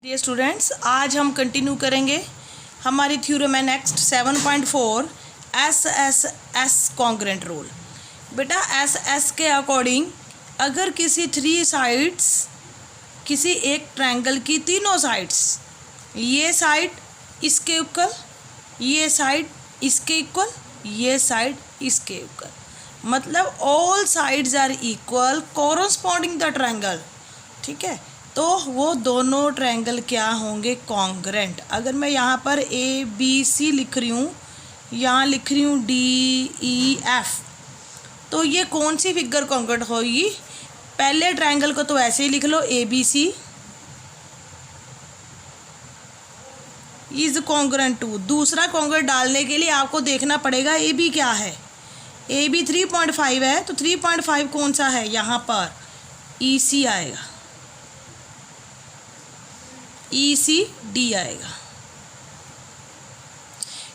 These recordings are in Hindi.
डियर स्टूडेंट्स, आज हम कंटिन्यू करेंगे हमारी थ्योरम है नेक्स्ट 7.4 एस कॉन्ग्रेंट रूल। बेटा एस के अकॉर्डिंग अगर किसी थ्री साइड्स किसी एक ट्रायंगल की तीनों साइड्स, ये साइड इसके इक्वल, ये साइड इसके इक्वल, ये साइड इसके इक्वल, मतलब all sides are equal corresponding the triangle, ठीक है, तो वो दोनों ट्रायंगल क्या होंगे, कॉन्ग्रेंट। अगर मैं यहाँ पर ए बी सी लिख रही हूँ, यहाँ लिख रही हूँ डी ई एफ, तो ये कौन सी फिगर कॉन्ग्रेंट होगी। पहले ट्रायंगल को तो ऐसे ही लिख लो, a b c is congruent to. दूसरा कॉन्ग्रेंट डालने के लिए आपको देखना पड़ेगा ए बी क्या है। ए बी 3.5 है, तो 3.5 कौन सा है, यहाँ पर ई सी आएगा, ई सी डी आएगा।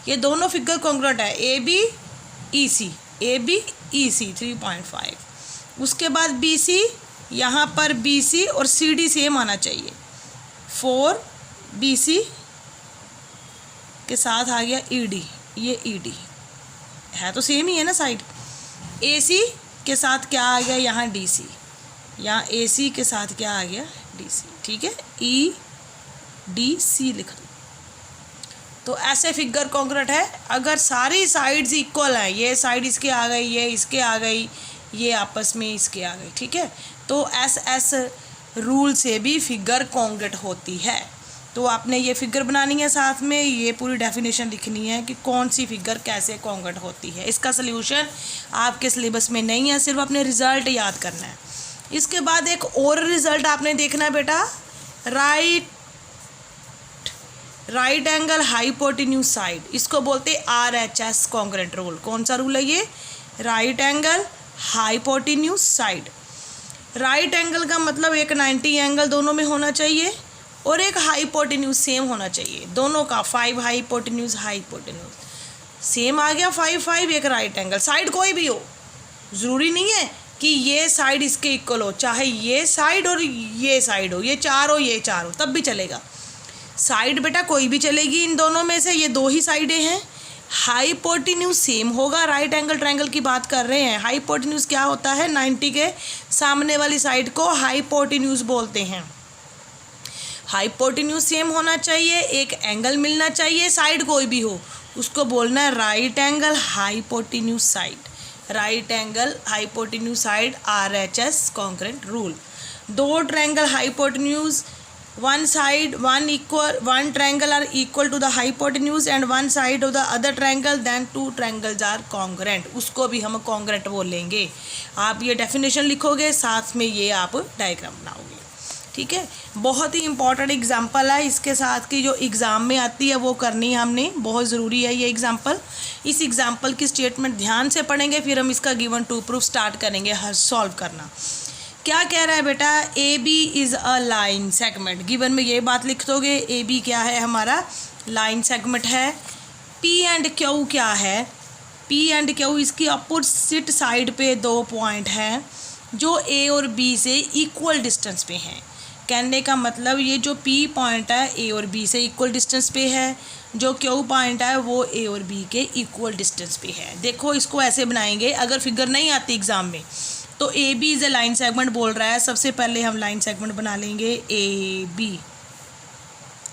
ये दोनों फिगर कॉन्ग्रेंट है, A B E C, A B E सी 3.5। उसके बाद बी सी, यहाँ पर बी सी और सी डी सेम आना चाहिए। 4 बी सी के साथ आ गया ई डी, ये ई डी है तो सेम ही है ना साइड। ए सी के साथ क्या आ गया, यहाँ डी सी, यहाँ ए सी के साथ क्या आ गया, डी सी, ठीक है, ई डी सी लिख दो। तो ऐसे फिगर कॉन्ग्रेंट है अगर सारी साइड्स इक्वल है, ये साइड इसके आ गई, ये इसके आ गई, ये आपस में इसके आ गई, ठीक है, तो एस रूल से भी फिगर कॉन्ग्रेंट होती है। तो आपने ये फिगर बनानी है, साथ में ये पूरी डेफिनेशन लिखनी है कि कौन सी फिगर कैसे कॉन्ग्रेंट होती है। इसका सल्यूशन आपके सिलेबस में नहीं है, सिर्फ अपने रिजल्ट याद करना है। इसके बाद एक और रिजल्ट आपने देखना है बेटा, राइट एंगल हाइपोटेन्यूज साइड, इसको बोलते हैं RHS कॉन्ग्रेंट रूल। कौन सा रूल है ये, right angle hypotenuse side. Right angle का मतलब एक 90 एंगल दोनों में होना चाहिए और एक हाइपोटेन्यूज सेम होना चाहिए, दोनों का 5 हाइपोटेन्यूज सेम आ गया 5 एक राइट एंगल। साइड कोई भी हो, ज़रूरी नहीं है कि ये साइड इसके इक्वल हो, चाहे ये साइड और ये साइड हो, ये 4 हो ये 4 हो, तब भी चलेगा। साइड बेटा कोई भी चलेगी इन दोनों में से, ये दो ही साइडें हैं। हाइपोटेन्यूज सेम होगा, राइट एंगल ट्रायंगल की बात कर रहे हैं। हाइपोटेन्यूज क्या होता है, 90 के सामने वाली साइड को हाइपोटेन्यूज बोलते हैं। हाइपोटेन्यूज सेम होना चाहिए, एक एंगल मिलना चाहिए, साइड कोई भी हो, उसको बोलना है right angle hypotenuse side. Right angle hypotenuse side RHS congruent rule. दो triangle hypotenuse, one triangle are equal to the hypotenuse and one side of the other triangle, then two triangles are congruent, उसको भी हम congruent बोलेंगे। आप ये डेफिनेशन लिखोगे, साथ में ये आप डायग्राम बनाओगे, ठीक है। बहुत ही इंपॉर्टेंट एग्जाम्पल है, इसके साथ की जो एग्ज़ाम में आती है वो करनी है हमने, बहुत ज़रूरी है ये एग्जाम्पल। इस एग्जाम्पल की स्टेटमेंट ध्यान से पढ़ेंगे, फिर हम इसका गिवन टू प्रूफ स्टार्ट करेंगे हर सॉल्व करना। क्या कह रहा है बेटा, A B is a line segment. Given में ये बात लिख दोगे, ए बी क्या है, हमारा लाइन सेगमेंट है। पी एंड क्यू क्या है, पी एंड क्यू इसकी अपोजिट साइड पे दो पॉइंट हैं जो ए और बी से इक्वल डिस्टेंस पे हैं। कहने का मतलब ये जो पी पॉइंट है ए और बी से इक्वल डिस्टेंस पे है, जो क्यू पॉइंट है वो ए और बी के इक्वल डिस्टेंस पे है। देखो इसको ऐसे बनाएंगे, अगर फिगर नहीं आती एग्ज़ाम में तो A B is a line segment बोल रहा है, सबसे पहले हम लाइन सेगमेंट बना लेंगे, ए बी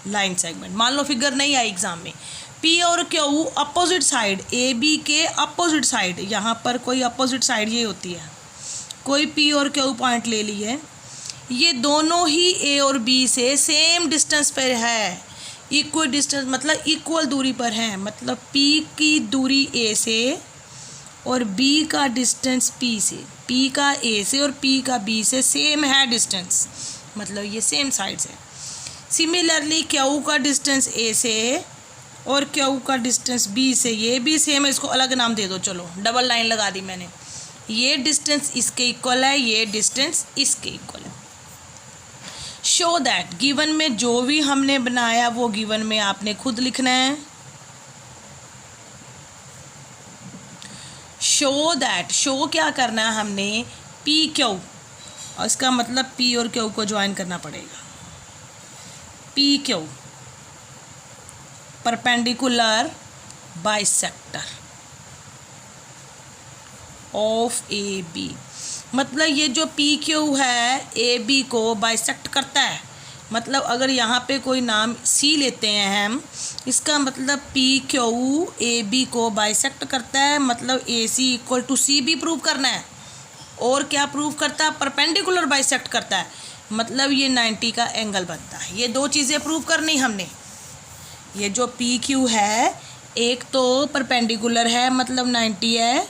लाइन सेगमेंट। मान लो फिगर नहीं आई एग्जाम में, पी और Q opposite side, A B के अपोजिट साइड, यहाँ पर कोई अपोजिट साइड ये होती है, कोई पी और क्यू पॉइंट ले लिए, ये दोनों ही ए और बी से सेम डिस्टेंस पर है, इक्वल डिस्टेंस मतलब इक्वल दूरी पर है, मतलब पी की दूरी ए से और बी का डिस्टेंस पी से, पी का ए से और पी का बी से सेम है डिस्टेंस, मतलब ये सेम साइड्स है। सिमिलरली क्यू का डिस्टेंस ए से और क्यू का डिस्टेंस बी से, ये भी सेम है, इसको अलग नाम दे दो, चलो डबल लाइन लगा दी मैंने। ये डिस्टेंस इसके इक्वल है, ये डिस्टेंस इसके इक्वल है। शो दैट, गिवन में जो भी हमने बनाया वो गिवन में आपने खुद लिखना है। शो दैट, शो क्या करना है हमने, पी क्यू, और इसका मतलब पी और क्यू को ज्वाइन करना पड़ेगा। P Q perpendicular bisector of A B. मतलब ये जो पी क्यू है ए बी को बाइसेक्ट करता है। मतलब अगर यहाँ पे कोई नाम सी लेते हैं हम, इसका मतलब पी क्यू ए बी को बाइसेक्ट करता है। मतलब ए सी इक्वल टू सी भी प्रूव करना है। और क्या प्रूव करता है? परपेंडिकुलर बाइसेक्ट करता है। मतलब ये 90 का एंगल बनता है। ये दो चीज़ें प्रूव करनी हमने। ये जो पी क्यू है, एक तो परपेंडिकुलर है मतलब 90 है,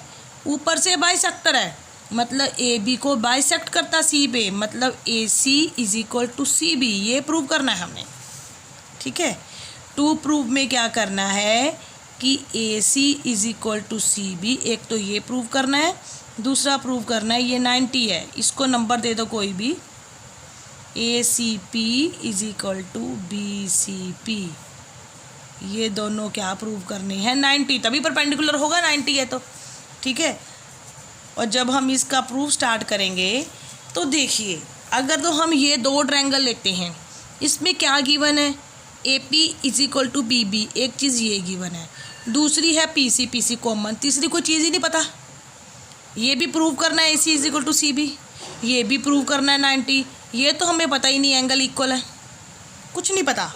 ऊपर से बाइसेक्टर है मतलब ए बी को बाइसेक्ट करता सी पे, मतलब a c is equal to c b. ये प्रूव करना है हमने, ठीक है। टू प्रूव में क्या करना है कि a c is equal to c b, एक तो ये प्रूव करना है, दूसरा प्रूव करना है ये 90 है, इसको नंबर दे दो कोई भी, a c p is equal to b c p. ये दोनों क्या प्रूव करने हैं? 90, तभी परपेंडिकुलर होगा, 90 है तो, ठीक है। और जब हम इसका प्रूफ स्टार्ट करेंगे तो देखिए, अगर तो हम ये दो ट्रायंगल लेते हैं, इसमें क्या गिवन है? A P is equal to B B, एक चीज़ ये गिवन है, दूसरी है पी सी कॉमन, तीसरी कोई चीज़ ही नहीं पता। ये भी प्रूव करना है a c is equal to c b, ये भी प्रूव करना है 90, ये तो हमें पता ही नहीं एंगल इक्वल है, कुछ नहीं पता,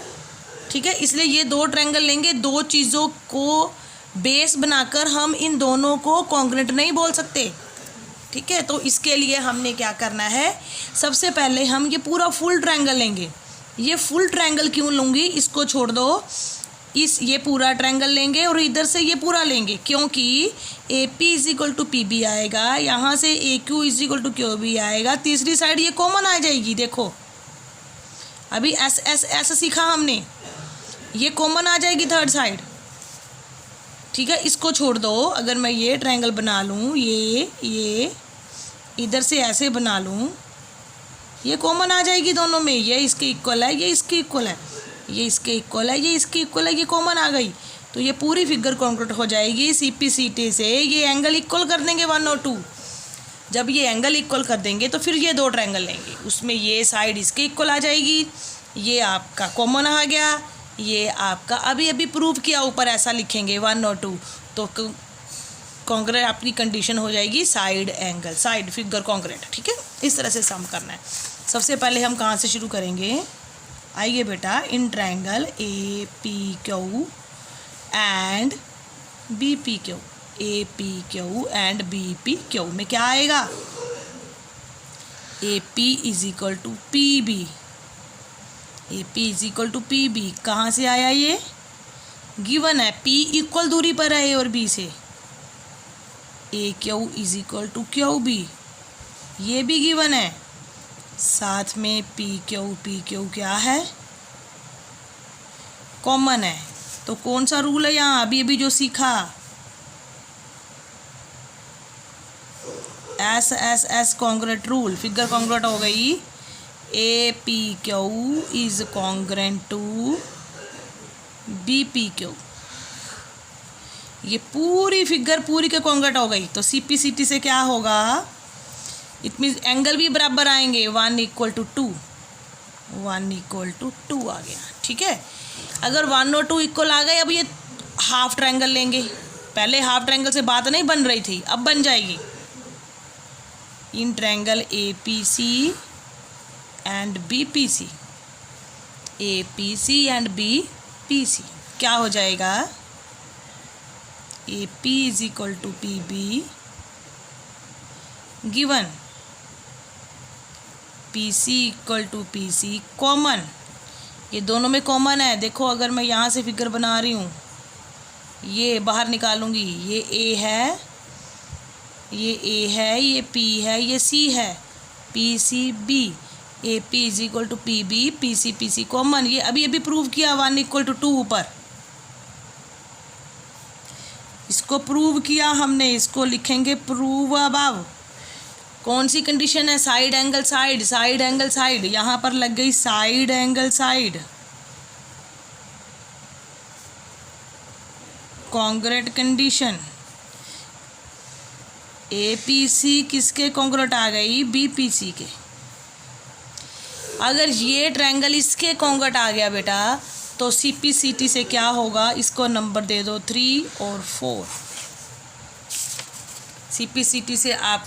ठीक है। इसलिए ये दो ट्रायंगल लेंगे, दो चीज़ों को बेस बनाकर हम इन दोनों को कॉन्ग्रुएंट नहीं बोल सकते, ठीक है। तो इसके लिए हमने क्या करना है, सबसे पहले हम ये पूरा फुल ट्रायंगल लेंगे। ये फुल ट्रायंगल क्यों लूँगी, इसको छोड़ दो, ये पूरा ट्रायंगल लेंगे और इधर से ये पूरा लेंगे, क्योंकि A P is equal to P B आएगा, यहाँ से A Q is equal to Q B आएगा, तीसरी साइड ये कॉमन आ जाएगी। देखो अभी एस एस एस सीखा हमने, ये कॉमन आ जाएगी थर्ड साइड, ठीक है। इसको छोड़ दो, अगर मैं ये ट्रायंगल बना लूँ, ये इधर से ऐसे बना लूँ, ये कॉमन आ जाएगी दोनों में, ये इसके इक्वल है, ये इसके इक्वल है, ये इसके इक्वल है, ये इसके इक्वल है, ये कॉमन आ गई, तो ये पूरी फिगर कॉन्क्रीट हो जाएगी। सी पी सी टी से ये एंगल इक्वल कर देंगे 1 और 2। जब ये एंगल इक्वल कर देंगे तो फिर ये दो ट्रायंगल लेंगे, उसमें ये साइड इसके इक्वल आ जाएगी, ये आपका कॉमन आ गया, ये आपका अभी अभी प्रूव किया, ऊपर ऐसा लिखेंगे 1 और 2, तो कॉन्क्रीट आपकी कंडीशन हो जाएगी side angle, side figure concrete, ठीक है। इस तरह से सम करना है। सबसे पहले हम कहाँ से शुरू करेंगे? आइए बेटा, in triangle A P Q and B P Q, A P Q and B P Q में क्या आएगा? A P is equal to P B, A P is equal to P B कहाँ से आया? ये गिवन है, पी इक्वल दूरी पर है ए और बी से। A Q is equal to Q B, ये भी गिवन है, साथ में पी क्यू क्या है? कॉमन है। तो कौन सा रूल है यहाँ अभी अभी जो सीखा? S S S congruent rule, figure congruent हो गई। A P Q is congruent to B P Q, ये पूरी फिगर पूरी के कॉन्ग्रुएंट हो गई। तो सी पी सी टी से क्या होगा? इट मीन्स एंगल भी बराबर आएंगे, 1 इक्वल टू 2, 1 इक्वल टू 2 आ गया, ठीक है। अगर 1 और 2 इक्वल आ गए, अब ये हाफ ट्रायंगल लेंगे। पहले हाफ ट्रायंगल से बात नहीं बन रही थी, अब बन जाएगी। In triangle A P C and B P C, A P C and B P C क्या हो जाएगा? A P is equal to P B given, P C equal to P C common, ये दोनों में कॉमन है। देखो अगर मैं यहाँ से फिगर बना रही हूँ, ये बाहर निकालूंगी, ये ए है, ये पी है, ये सी है, P C B, A P is equal to P B, P C common. ये अभी अभी प्रूव किया 1 इक्वल टू 2 ऊपर, इसको प्रूव किया हमने, इसको लिखेंगे प्रूव अबव। कौन सी कंडीशन है? Side angle side, side angle side, यहाँ पर लग गई side angle side, congruent condition. A P C किसके कॉन्ग्रुएंट आ गई? बी पी सी के। अगर ये ट्रायंगल इसके कॉन्गट आ गया बेटा तो CPCT से क्या होगा, इसको नंबर दे दो 3 और 4। CPCT से आप